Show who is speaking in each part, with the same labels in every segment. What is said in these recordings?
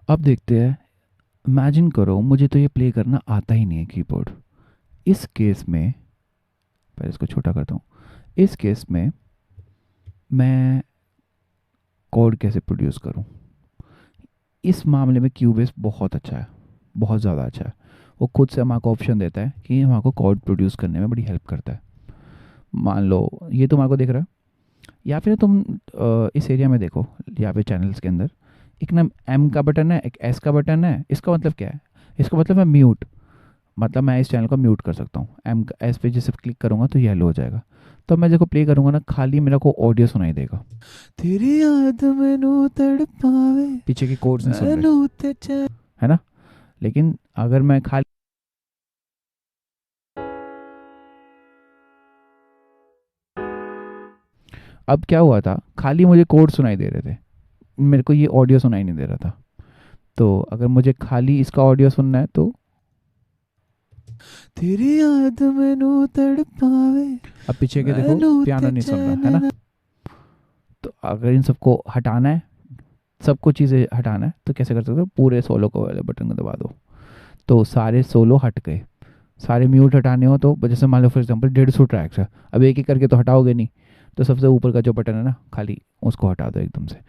Speaker 1: अब देखते हैं। इमेजिन करो मुझे तो ये प्ले करना आता ही नहीं है कीबोर्ड। इस केस में पहले इसको छोटा करता हूँ। इस केस में मैं कोड कैसे प्रोड्यूस करूँ? इस मामले में क्यूबेस बहुत अच्छा है, बहुत ज़्यादा अच्छा है। वो खुद से हमारे को ऑप्शन देता है कि हमारे को कोड प्रोड्यूस करने में बड़ी हेल्प करता है। मान लो ये तुम्हारे को दिख रहा है, या फिर तुम इस एरिया में देखो, या फिर चैनल्स के अंदर एक ना एम का बटन है, एक एस का बटन है। इसका मतलब क्या है? इसका मतलब है म्यूट। मतलब मैं इस चैनल को म्यूट कर सकता हूँ। एम एस पे जैसे क्लिक करूँगा तो येलो हो जाएगा। तो मैं देखो प्ले करूँगा ना, खाली मेरे को ऑडियो सुनाई देगा। तेरी याद मैनू तड़पावे, पीछे की कोड्स नहीं सुन रहे, है ना? लेकिन अगर मैं खाली, अब क्या हुआ था, खाली मुझे कोड सुनाई दे रहे थे, मेरे को ये ऑडियो सुनाई नहीं दे रहा था। तो अगर मुझे खाली इसका ऑडियो सुनना है तो तेरी याद मैनू तड़पावे, अब पीछे के देखो पियानो नहीं सुन रहा, है ना? तो अगर इन सबको हटाना है, सबको चीज़ें हटाना है, तो कैसे कर सकते हो? पूरे सोलो को वाले बटन को दबा दो, तो सारे सोलो हट गए। सारे म्यूट हटाने हो तो जैसे मान लो फॉर एग्जाम्पल 150 ट्रैक्स है, अब एक एक करके तो हटाओगे नहीं। तो सबसे ऊपर का जो बटन है ना खाली, उसको हटा दो एकदम से।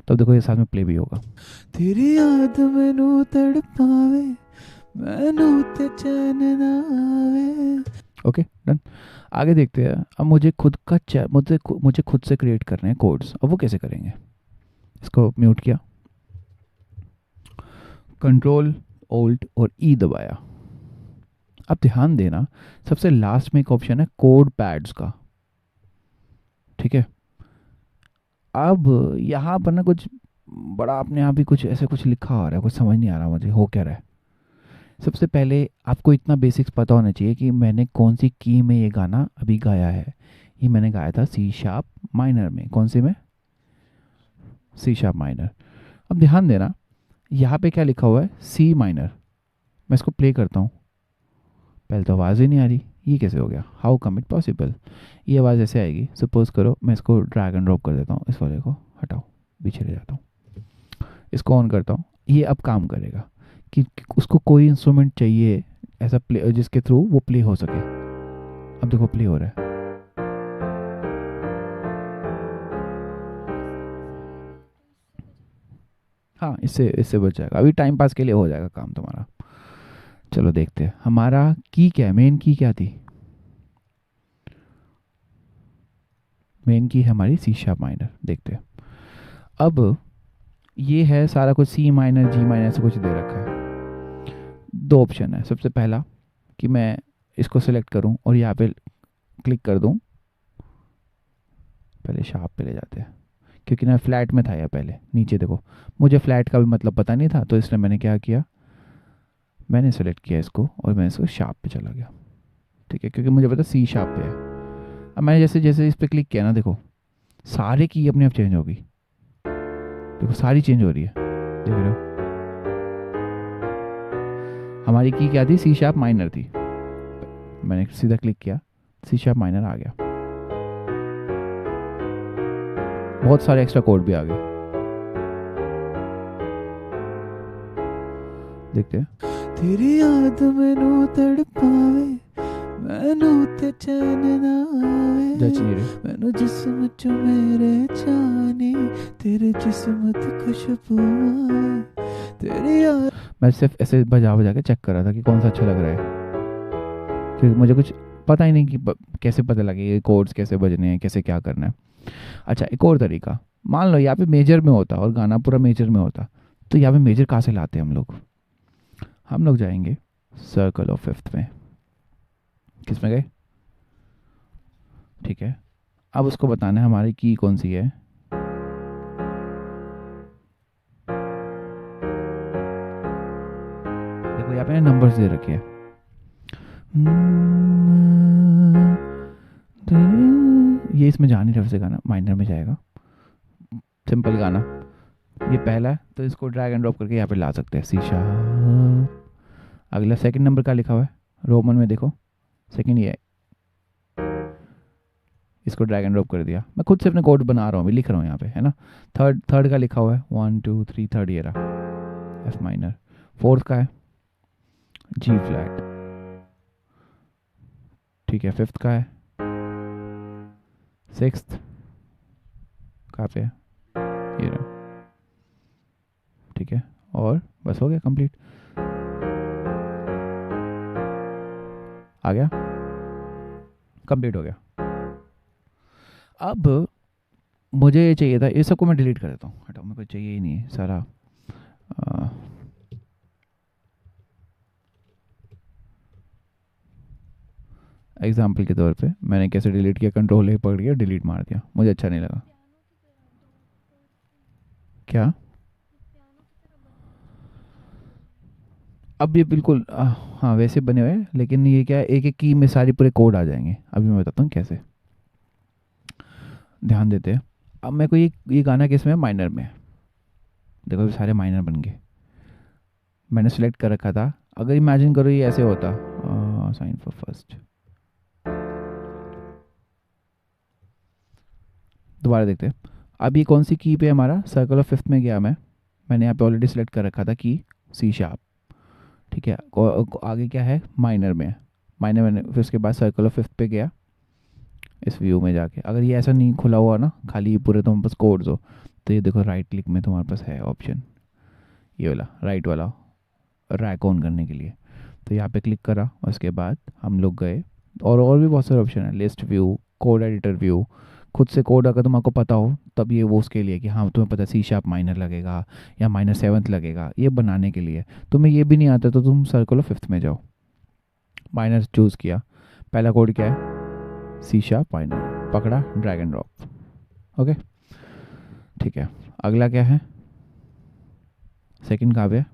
Speaker 1: तब देखो ये साथ में प्ले भी होगा। तेरी याद मैनू तड़पावे, मैनू ते चैन ना आवे। Okay, done. आगे देखते हैं। अब मुझे खुद का मुझे खुद से क्रिएट करने हैं कोड्स। अब वो कैसे करेंगे? इसको म्यूट किया, कंट्रोल ओल्ट और ई दबाया। अब ध्यान देना, सबसे लास्ट में एक ऑप्शन है कोड पैड्स का, ठीक है? अब यहाँ पर ना कुछ बड़ा अपने आप ही कुछ ऐसे कुछ लिखा आ रहा है, कुछ समझ नहीं आ रहा मुझे हो क्या रहा है। सबसे पहले आपको इतना बेसिक्स पता होना चाहिए कि मैंने कौन सी की में ये गाना अभी गाया है। ये मैंने गाया था सी शार्प माइनर में। कौन सी में? C sharp minor. अब ध्यान देना, यहाँ पे क्या लिखा हुआ है? C minor. मैं इसको प्ले करता हूँ, पहले तो आवाज़ ही नहीं आ रही। ये कैसे हो गया? How come it possible? ये आवाज़ ऐसे आएगी। सपोज करो मैं इसको ड्रैग एंड ड्रॉप कर देता हूँ, इस वाले को हटाओ, पीछे ले जाता हूँ, इसको ऑन करता हूँ। ये अब काम करेगा कि उसको कोई इंस्ट्रूमेंट चाहिए ऐसा प्ले जिसके थ्रू वो प्ले हो सके। अब देखो प्ले हो रहा है। हाँ, इससे इससे बच जाएगा, अभी टाइम पास के लिए हो जाएगा काम तुम्हारा। चलो देखते हैं हमारा की क्या है, मेन की क्या थी? मेन की है हमारी सी शार्प माइनर। देखते हैं। अब ये है सारा कुछ सी माइनर जी माइनर से कुछ दे रखा है। दो ऑप्शन है। सबसे पहला कि मैं इसको सेलेक्ट करूं और यहाँ पे क्लिक कर दूं। पहले शार्प पे ले जाते हैं, क्योंकि ना फ्लैट में था या पहले नीचे देखो। मुझे फ्लैट का भी मतलब पता नहीं था, तो इसलिए मैंने क्या किया, मैंने सेलेक्ट किया इसको और मैं इसको शार्प पे चला गया। ठीक है, क्योंकि मुझे पता सी शार्प पे है। अब मैंने जैसे जैसे इस पर क्लिक किया ना, देखो सारे की अपने आप चेंज होगी। देखो सारी चेंज हो रही है, देख रहे हो? हमारी की क्या थी? सी शार्प माइनर थी। मैंने सीधा क्लिक किया, सी शार्प माइनर आ गया। बहुत सारे एक्स्ट्रा कोड भी आ गए। देखते हैं। तेरी याद मैनू तड़पावे, मैनू ते चैन ना आवे, जज नहीं रहे, मैनू जिस्म चो मेरे जाने, तेरे जिस्म ते खुशबू आवे, तेरी याद। मैं सिर्फ ऐसे बजा बजा के चेक कर रहा था कि कौन सा अच्छा लग रहा है, क्योंकि मुझे कुछ पता ही नहीं कि कैसे पता लगे ये कोड्स कैसे बजने हैं, कैसे क्या करना है। अच्छा, एक और तरीका। मान लो यहाँ पे मेजर में होता और गाना पूरा मेजर में होता, तो यहाँ पे मेजर कहाँ से लाते हैं हम लोग? हम लोग जाएंगे सर्कल ऑफ फिफ्थ में। किस में गए? ठीक है, अब उसको बताना है हमारी की कौन सी है। देखो यहाँ पे नंबर्स दे रखे हैं। ये इसमें जा नहीं रहा, वैसे गाना माइनर में जाएगा। सिंपल गाना, ये पहला है तो इसको ड्रैग एंड ड्रॉप करके यहाँ पे ला सकते हैं, सी शार्प। अगला सेकंड नंबर का लिखा हुआ है रोमन में, देखो सेकंड ये है। इसको ड्रैग एंड ड्रॉप कर दिया। मैं खुद से अपने कोड बना रहा हूँ, अभी लिख रहा हूँ यहाँ पे, है ना? थर्ड थर्ड का लिखा हुआ है 1 2 3, थर्ड ये रहा। F minor. फोर्थ का है जी फ्लैट, ठीक है। फिफ्थ का है, सिक्स्थ कहाँ पे है, ये रहा, ठीक है। और बस हो गया कंप्लीट, आ गया, कंप्लीट हो गया। अब मुझे ये चाहिए था, ये सबको मैं डिलीट कर देता हूँ, हटाओ, मेरे को चाहिए ही नहीं है सारा। एग्जाम्पल के तौर पे मैंने कैसे डिलीट किया, कंट्रोल ए पकड़ के डिलीट मार दिया, मुझे अच्छा नहीं लगा। क्या? अब ये बिल्कुल हाँ वैसे बने हुए हैं, लेकिन ये क्या है, एक एक की में सारी पूरे कोड आ जाएंगे। अभी मैं बताता हूँ कैसे, ध्यान देते हैं। अब मेरे को ये गाना किस में है, माइनर में। देखो ये सारे माइनर बन गए, मैंने सिलेक्ट कर रखा था। अगर इमेजिन करो ये ऐसे होता, साइन फॉर फर्स्ट, दोबारा देखते हैं। अब ये कौन सी की पे हमारा, सर्कल ऑफ फिफ्थ में गया मैंने यहाँ पे ऑलरेडी सिलेक्ट कर रखा था की सी शार्प, ठीक है। आगे क्या है, माइनर में, माइनर मैंने फिर उसके बाद सर्कल ऑफ फिफ्थ पे गया, इस व्यू में जाके। अगर ये ऐसा नहीं खुला हुआ ना, खाली पूरे तुम्हारे पास कोड्स हो, तो ये देखो राइट क्लिक में तुम्हारे पास है ऑप्शन, ये वाला राइट वाला, रैक ऑन करने के लिए। तो यहाँ पे क्लिक करा, उसके बाद हम लोग गए, और भी बहुत सारे ऑप्शन है, list view, code editor view. खुद से कोड अगर तुमको पता हो तब ये वो उसके लिए कि हाँ तुम्हें पता सी शार्प माइनर लगेगा या माइनर सेवन्थ लगेगा, ये बनाने के लिए। तुम्हें ये भी नहीं आता तो तुम सर्कल ऑफ फिफ्थ में जाओ, माइनर चूज़ किया, पहला कोड क्या है, सी शार्प माइनर, पकड़ा, ड्रैग एंड ड्रॉप, ओके, ठीक है। अगला क्या है, सेकंड कहाँ पे है,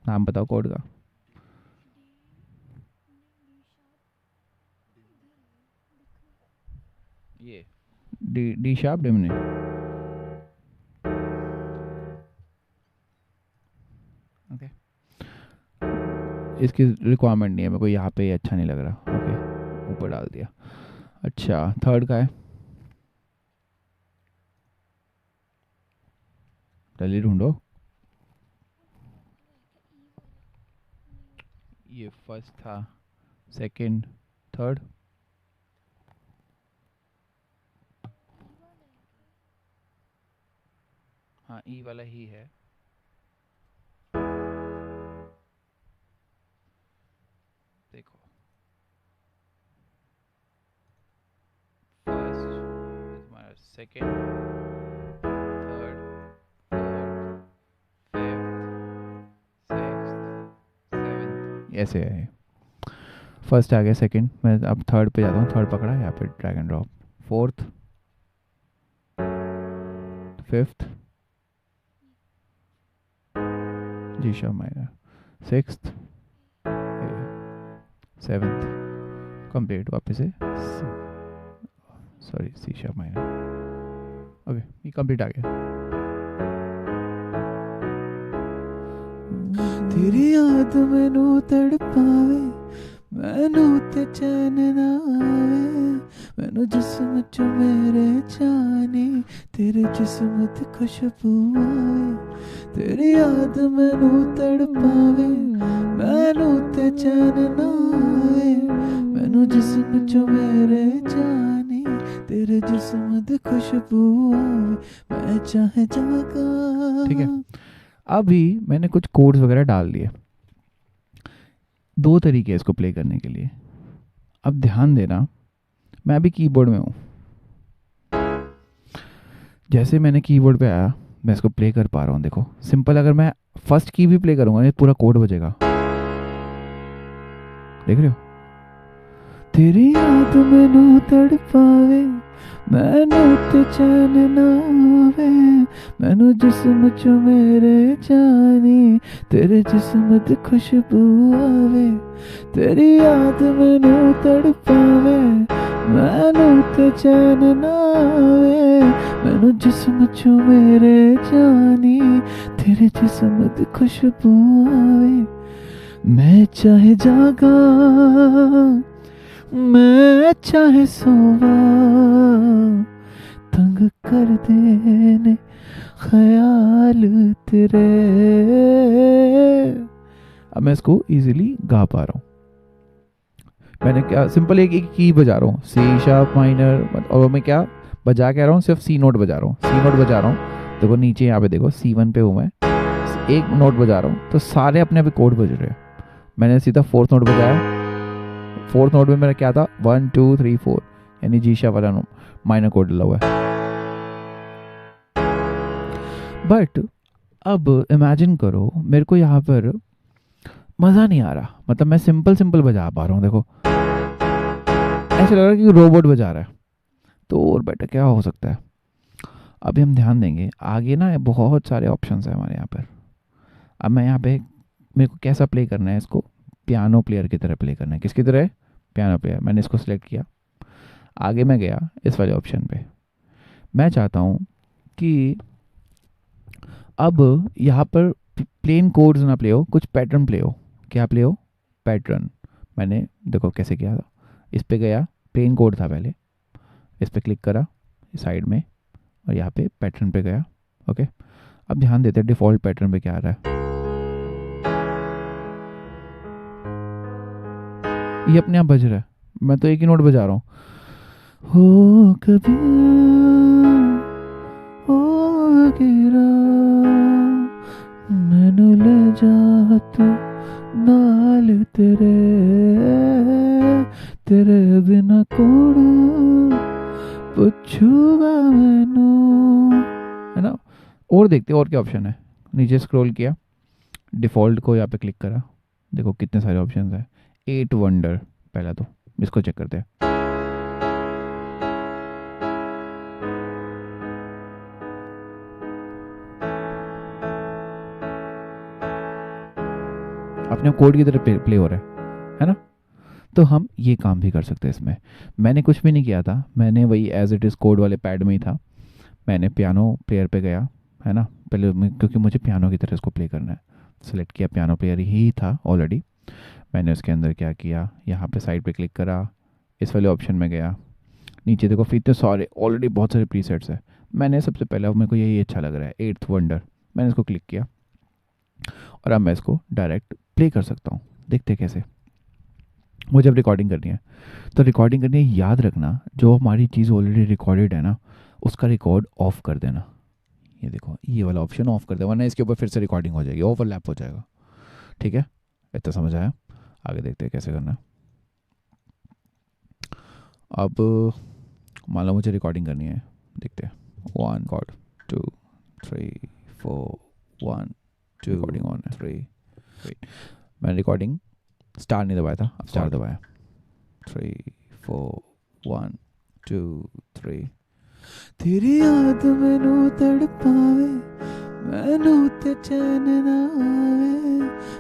Speaker 1: नाम बताओ कोड का। ये डी शार्प डिमनी, ओके, इसकी रिक्वायरमेंट नहीं है मेरे को, यहाँ पे अच्छा नहीं लग रहा, ओके, ऊपर डाल दिया। अच्छा थर्ड का है, जल्दी ढूंढो, ये फर्स्ट था, सेकंड, थर्ड, हाँ ई वाला ही है। देखो फर्स्ट, तुम्हारा second, third, fourth, fifth, sixth, seventh, ऐसे है। फर्स्ट आ गया, सेकंड, मैं अब थर्ड पे जाता हूँ, थर्ड पकड़ा, यहाँ पे drag and drop, fourth, fifth, G sharp minor, sixth, seventh, complete, वापस से sorry C sharp minor, okay, ये कंप्लीट आ गया।
Speaker 2: तेरी याद मैनू तड़पावे, मैनू ते चैन ना आवे, मैनू जिस्म चो मेरे जाने, तेरे जिस्म दी खुशबू आवे। तेरी याद मैनू तड़पावे, मैनू ते चैन ना आवे, मैनू जिस्म चो मेरे जाने, तेरे जिस्म दी खुशबू आवे, मैं चाहे जागा।
Speaker 1: ठीक है, अभी मैंने कुछ कोड्स वगैरह डाल दिए, दो तरीके हैं इसको प्ले करने के लिए। अब ध्यान देना, मैं अभी कीबोर्ड में हूँ, जैसे मैंने कीबोर्ड पे आया मैं इसको प्ले कर पा रहा हूँ। देखो सिंपल, अगर मैं फर्स्ट की भी प्ले करूँगा ना पूरा कोड बजेगा, देख रहे हो।
Speaker 2: तेरी याद मैनू तड़पावे, मैनू ते चैन ना आवे, मैनू जिस्म चो मेरे जानी, तेरे जिस्म दी खुशबू आवे। तेरी याद मैनू तड़पावे, मैनू ते चैन ना आवे, मैनू जिस्म चो मेरे जानी, तेरे जिस्म दी खुशबू आवे। मैं चाहे जागा, मैं चाहे सोवा, तंग कर देने ख्याल तेरे।
Speaker 1: अब मैं इसको इजीली गा पा रहा हूँ। मैंने क्या सिंपल एक एक की बजा रहा हूँ, सी शार्प माइनर, और मैं क्या बजा के रहा हूँ, सिर्फ सी नोट बजा रहा हूँ, सी नोट बजा रहा हूँ। देखो नीचे यहाँ पे देखो C1 पे हूँ मैं, एक नोट बजा रहा हूँ तो सारे अपने आप कोड बज रहे हैं। मैंने सीधा फोर्थ नोट बजाया, फोर्थ नोट में मेरा क्या था 1 2 3 4, यानी जी शार्प वाला माइनर कोड डला हुआ है। बट अब इमेजिन करो मेरे को यहाँ पर मज़ा नहीं आ रहा, मतलब मैं सिंपल सिंपल बजा पा रहा हूँ, देखो ऐसा लग रहा है कि रोबोट बजा रहा है। तो और बेटर क्या हो सकता है? अभी हम ध्यान देंगे आगे ना, बहुत सारे ऑप्शंस हैं हमारे यहाँ पर। अब मैं यहाँ पे मेरे को कैसा प्ले करना है इसको, पियानो प्लेयर की तरह प्ले करना है। किसकी तरह? Piano player. मैंने इसको सिलेक्ट किया, आगे मैं गया इस वाले ऑप्शन पे। मैं चाहता हूँ कि अब यहाँ पर प्लेन कोड्स ना प्ले हो, कुछ पैटर्न प्ले हो। क्या प्ले हो? पैटर्न। मैंने देखो कैसे किया था, इस पे गया, प्लेन कोड था पहले, इस पे क्लिक करा साइड में, और यहाँ पे पैटर्न पे गया। ओके, अब ध्यान देते हैं डिफ़ॉल्ट पैटर्न पे क्या आ रहा है। ये अपने आप बज रहा है, मैं तो एक ही नोट बजा रहा हूँ।
Speaker 2: हो कभी हो गिरा मैनू ले जा तू नाल तेरे, तेरे बिना कौन पूछूगा मैनू,
Speaker 1: है ना? और देखते और क्या ऑप्शन है। नीचे स्क्रॉल किया, डिफ़ॉल्ट को यहाँ पे क्लिक करा, देखो कितने सारे ऑप्शन हैं। 8 वंडर पहला, तो इसको चेक करते हैं। अपने कोड की तरह प्ले हो रहा है ना? तो हम ये काम भी कर सकते हैं इसमें। मैंने कुछ भी नहीं किया था, मैंने वही एज इट इज़ कोड वाले पैड में ही था। मैंने पियानो प्लेयर पे गया, है ना, पहले क्योंकि मुझे पियानो की तरह इसको प्ले करना है, सेलेक्ट किया, पियानो प्लेयर ही था ऑलरेडी। मैंने उसके अंदर क्या किया, यहाँ पे साइड पे क्लिक करा, इस वाले ऑप्शन में गया, नीचे देखो फिर इतने सारे ऑलरेडी बहुत सारे प्रीसेट्स है। मैंने सबसे पहले, मेरे को यही अच्छा लग रहा है, 8th वंडर, मैंने इसको क्लिक किया और अब मैं इसको डायरेक्ट प्ले कर सकता हूँ। देखते कैसे। मुझे जब रिकॉर्डिंग करनी है तो रिकॉर्डिंग करनी है, याद रखना जो हमारी चीज़ ऑलरेडी रिकॉर्डेड है ना, उसका रिकॉर्ड ऑफ कर देना। ये देखो ये वाला ऑप्शन ऑफ कर दे, वरना इसके ऊपर फिर से रिकॉर्डिंग हो जाएगी, ओवरलैप हो जाएगा। ठीक है, इतना समझ आया? आगे देखते हैं कैसे करना है। अब मान लो मुझे रिकॉर्डिंग करनी है, देखते हैं। 1 कॉर्ड 2 3 4 1 2 रिकॉर्डिंग ऑन है 3। वेट, मैंने रिकॉर्डिंग स्टार नहीं दबाया था, अब स्टार दबाया। 3 4 1 2 3।
Speaker 2: तेरी याद मैनू तड़पावे, मैनू ते चैन ना आवे,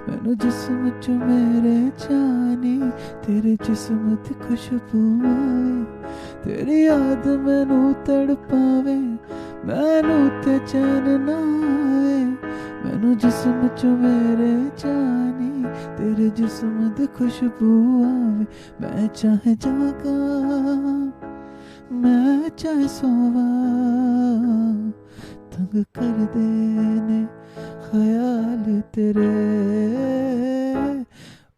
Speaker 2: मैनू जिस्म च मेरे जानी तेरे जिस्म दी खुशबू आवे। तेरी याद मैनू तड़पावे, मैनू ते चैन ना आवे, मैनू जिस्म च मेरे जानी तेरे जिस्म दी खुशबू आवे। मैं चाहे जागा मैं चाहे सोवा, तंग कर देने ख्याल तेरे।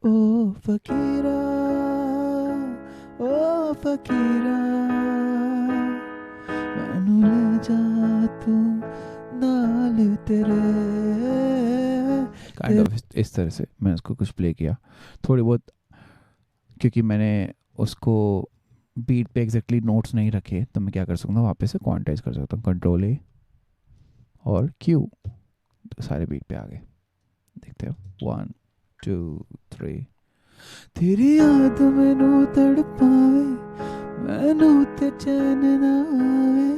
Speaker 2: ओ फकीरा ओ फकीरा, मैनू ले जा तू नाल तेरे।
Speaker 1: काइंड ऑफ इस तरह से मैंने उसको कुछ प्ले किया थोड़ी बहुत, क्योंकि मैंने उसको बीट पे एग्जैक्टली नोट्स नहीं रखे, तो मैं क्या कर सकता हूँ, वापस से क्वांटाइज कर सकता हूँ, कंट्रोल ए और क्यू, तो सारे बीट पे आ गए। देखते हो 1 2 3।
Speaker 2: तेरी याद मैनू तड़पावे, मैनू ते चैन ना आवे,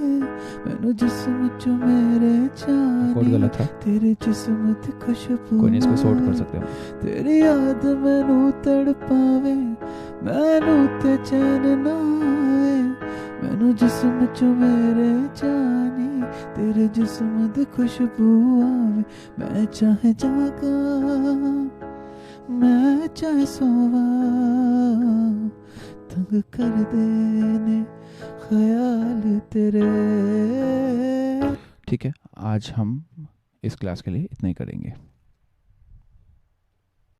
Speaker 2: मैनू जिस्म च मेरे
Speaker 1: कोड
Speaker 2: जानी
Speaker 1: गलत था,
Speaker 2: तेरे जिस्म दी खुशबू
Speaker 1: कोई नहीं, इसको सॉर्ट कर
Speaker 2: आवे।
Speaker 1: सकते हैं।
Speaker 2: तेरी याद मैनू तड़पावे, मैनू ते चैन ना आवे, मैनू जिस्म च मेरे जानी तेरे जिस्म दी खुशबू आवे। मैं चाहे जागा मैं चाहे सोवा, तंग कर देने ख्याल तेरे।
Speaker 1: ठीक है, आज हम इस क्लास के लिए इतना ही करेंगे।